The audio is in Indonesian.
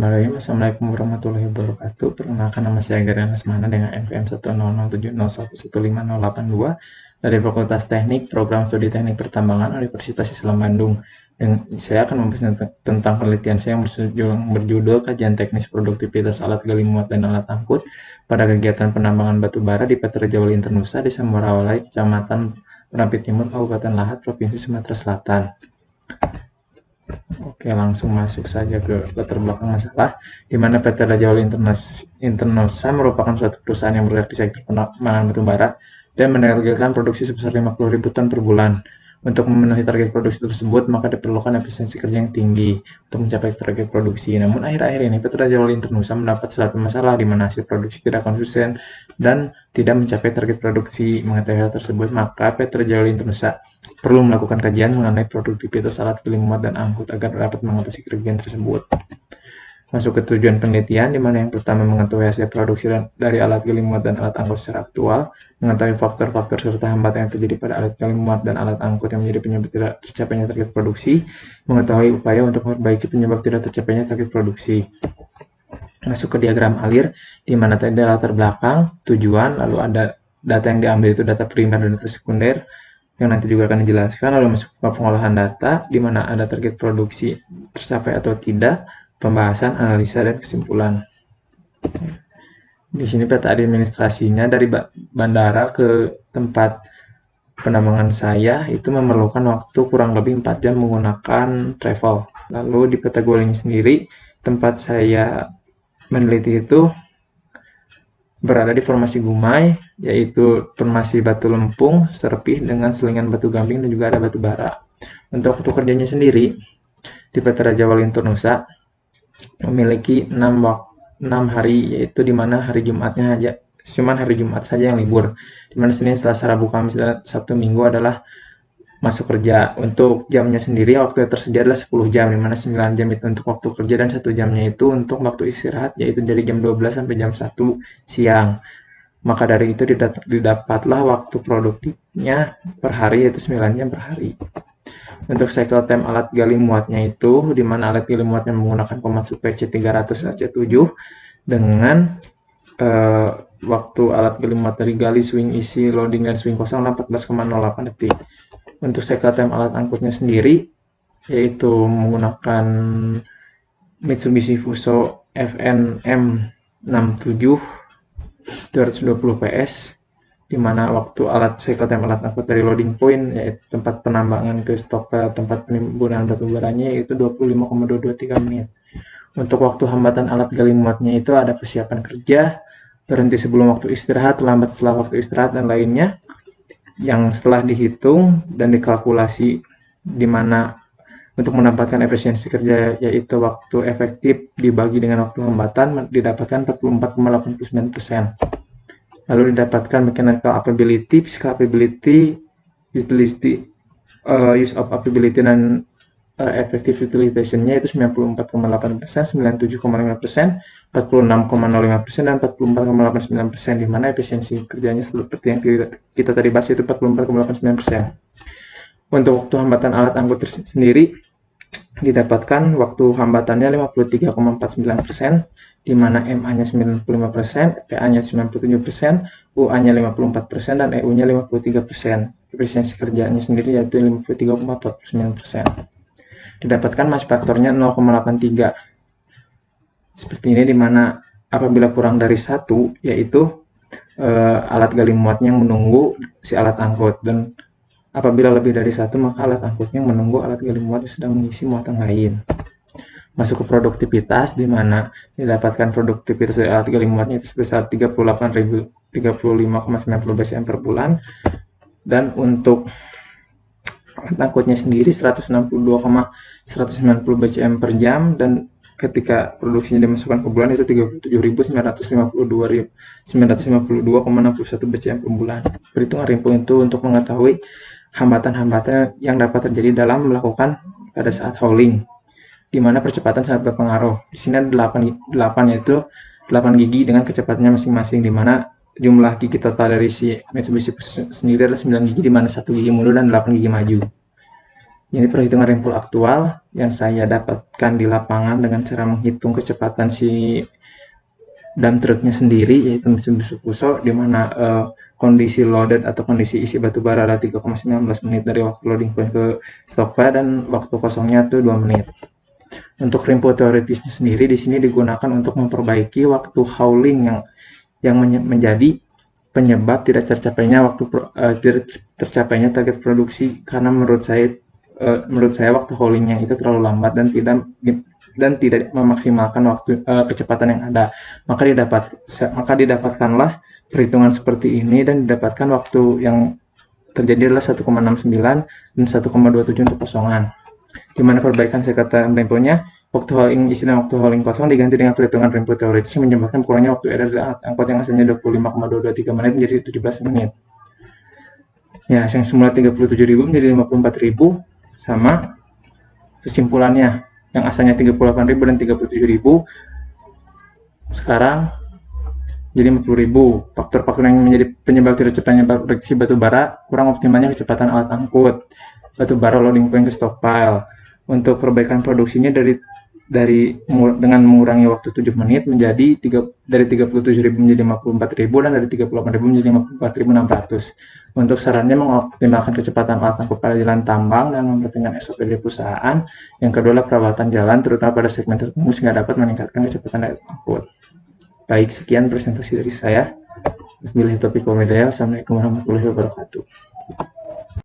Bismillahirrahmanirrahim. Assalamualaikum warahmatullahi wabarakatuh. Perkenalkan, nama saya Garian Lesmana dengan NPM 10070101582 dari Fakultas Teknik Program Studi Teknik Pertambangan Universitas Islam Bandung. Dan saya akan membahas tentang penelitian saya yang berjudul Kajian Teknis Produktivitas Alat Gali Muat dan Alat Angkut pada kegiatan penambangan batu bara di PT Raja Wali Internusa di Sambarawalai, Kecamatan Merapi Timur, Kabupaten Lahat, Provinsi Sumatera Selatan. Oke, langsung masuk saja ke latar belakang masalah, di mana PT Raja Wali Internusa merupakan suatu perusahaan yang bergerak di sektor penambangan batu bara dan menargetkan produksi sebesar 50.000 ton per bulan. Untuk memenuhi target produksi tersebut, maka diperlukan efisiensi kerja yang tinggi untuk mencapai target produksi. Namun akhir-akhir ini PT Raja Wali Internusa mendapat suatu masalah di mana hasil produksi tidak konsisten dan tidak mencapai target produksi. Mengetahui hal tersebut, maka PT Raja Wali Internusa perlu melakukan kajian mengenai produktivitas alat gali muat dan angkut agar dapat mengatasi kerugian tersebut. Masuk ke tujuan penelitian, di mana yang pertama mengetahui hasil produksi dari alat gali muat dan alat angkut secara aktual, mengetahui faktor-faktor serta hambatan yang terjadi pada alat gali muat dan alat angkut yang menjadi penyebab tidak tercapainya target produksi, mengetahui upaya untuk memperbaiki penyebab tidak tercapainya target produksi. Masuk ke diagram alir, di mana tadi ada latar belakang, tujuan, lalu ada data yang diambil itu data primer dan data sekunder, yang nanti juga akan dijelaskan, lalu masuk ke pengolahan data, di mana ada target produksi tercapai atau tidak, pembahasan, analisa, dan kesimpulan. Di sini peta administrasinya dari bandara ke tempat penambangan saya itu memerlukan waktu kurang lebih 4 jam menggunakan travel. Lalu di peta Guling sendiri, tempat saya meneliti itu berada di formasi Gumai, yaitu formasi batu lempung, serpih dengan selingan batu gamping dan juga ada batu bara. Untuk waktu kerjanya sendiri, di PT Raja Wali Internusa memiliki 6 hari, yaitu di mana hari Jumatnya aja, cuman hari Jumat saja yang libur. Di mana Senin, Selasa, Rabu, Kamis, dan Sabtu, Minggu adalah masuk kerja. Untuk jamnya sendiri, waktu yang tersedia adalah 10 jam, di mana 9 jam itu untuk waktu kerja dan 1 jamnya itu untuk waktu istirahat, yaitu dari jam 12 sampai jam 1 siang. Maka dari itu didapatlah waktu produktifnya per hari, yaitu 9 jam per hari. Untuk cycle time alat gali muatnya itu, di mana alat gali muatnya menggunakan pemasuk PC300 AC7 dengan waktu alat gali muat dari gali, swing isi, loading, dan swing kosong 14,08 detik. Untuk cycle time alat angkutnya sendiri, yaitu menggunakan Mitsubishi Fuso FNM 67 220 PS, di mana waktu alat cycle time alat angkut dari loading point, yaitu tempat penambangan ke stok ke tempat penimbunan batu baranya, yaitu 25,223 menit. Untuk waktu hambatan alat gali muatnya itu ada persiapan kerja, berhenti sebelum waktu istirahat, lambat setelah waktu istirahat, dan lainnya yang setelah dihitung dan dikalkulasi, di mana untuk mendapatkan efisiensi kerja, yaitu waktu efektif dibagi dengan waktu hambatan, didapatkan 44,89%. Lalu didapatkan mechanical applicability, physical applicability, use of applicability, dan effective utilization-nya itu 94,8%, 97,5%, 46,05%, dan 44,89%, di mana efisiensi kerjanya seperti yang kita tadi bahas itu 44,89%. Untuk waktu hambatan alat angkut sendiri, didapatkan waktu hambatannya 53,49%, di mana MA-nya 95%, PA-nya 97%, UA-nya 54%, dan EU-nya 53%. Efisiensi kerjanya sendiri yaitu 53,49%. Didapatkan mass faktornya 0,83. Seperti ini, di mana apabila kurang dari 1, yaitu alat gali muatnya yang menunggu si alat angkut, dan apabila lebih dari 1, maka alat angkutnya menunggu alat gali muat yang sedang mengisi muatan lain. Masuk ke produktivitas, di mana didapatkan produktivitas dari alat gali muatnya itu sebesar 38.035,90 BCM per bulan, dan untuk alat angkutnya sendiri 162,190 BCM per jam, dan ketika produksinya dimasukkan ke bulan itu 37.952,61 BCM per bulan. Perhitungan rimpu itu untuk mengetahui hambatan-hambatan yang dapat terjadi dalam melakukan pada saat hauling, di mana percepatan sangat berpengaruh. Di sini ada 8 yaitu 8 gigi dengan kecepatannya masing-masing, di mana jumlah gigi total dari si Mitsubishi sendiri adalah 9 gigi, di mana 1 gigi mundur dan 8 gigi maju. Ini perhitungan rempul aktual yang saya dapatkan di lapangan dengan cara menghitung kecepatan si dump truknya sendiri, yaitu mesin Busukuso, di mana kondisi loaded atau kondisi isi batu bara adalah 3,19 menit dari waktu loading point ke stockpile dan waktu kosongnya tuh 2 menit. Untuk rempul teoritisnya sendiri di sini digunakan untuk memperbaiki waktu hauling yang menjadi penyebab tidak tercapainya target produksi, karena menurut saya waktu haulingnya itu terlalu lambat dan tidak memaksimalkan waktu kecepatan yang ada. Maka didapatkanlah perhitungan seperti ini dan didapatkan waktu yang terjadi adalah 1,69 dan 1,27 untuk kosongan. Di mana perbaikan sekatan rempelnya, waktu hauling isi dan waktu hauling kosong diganti dengan perhitungan rempel teoritis yang menyebabkan kurangnya waktu error dari angkot yang asalnya 25,223 menit menjadi 17 menit. Ya, yang semula 37.000 menjadi 54.000, sama kesimpulannya yang asalnya 38.000 dan 37.000 sekarang jadi 50.000. Faktor-faktor yang menjadi penyebab tidak cepatnya produksi batu bara: kurang optimalnya kecepatan alat angkut, batu bara loading point ke stockpile. Untuk perbaikan produksinya dengan mengurangi waktu 7 menit menjadi dari 37.000 menjadi 54.000 dan dari 38.000 menjadi 54.600. Untuk sarannya mengoptimalkan kecepatan alat angkut pada jalan tambang dan memperhatikan SOP dari perusahaan. Yang kedua adalah perawatan jalan terutama pada segmen tertentu sehingga dapat meningkatkan kecepatan alat angkut. Baik, sekian presentasi dari saya. Wabillahi taufiq wal hidayah. Wassalamualaikum warahmatullahi wabarakatuh.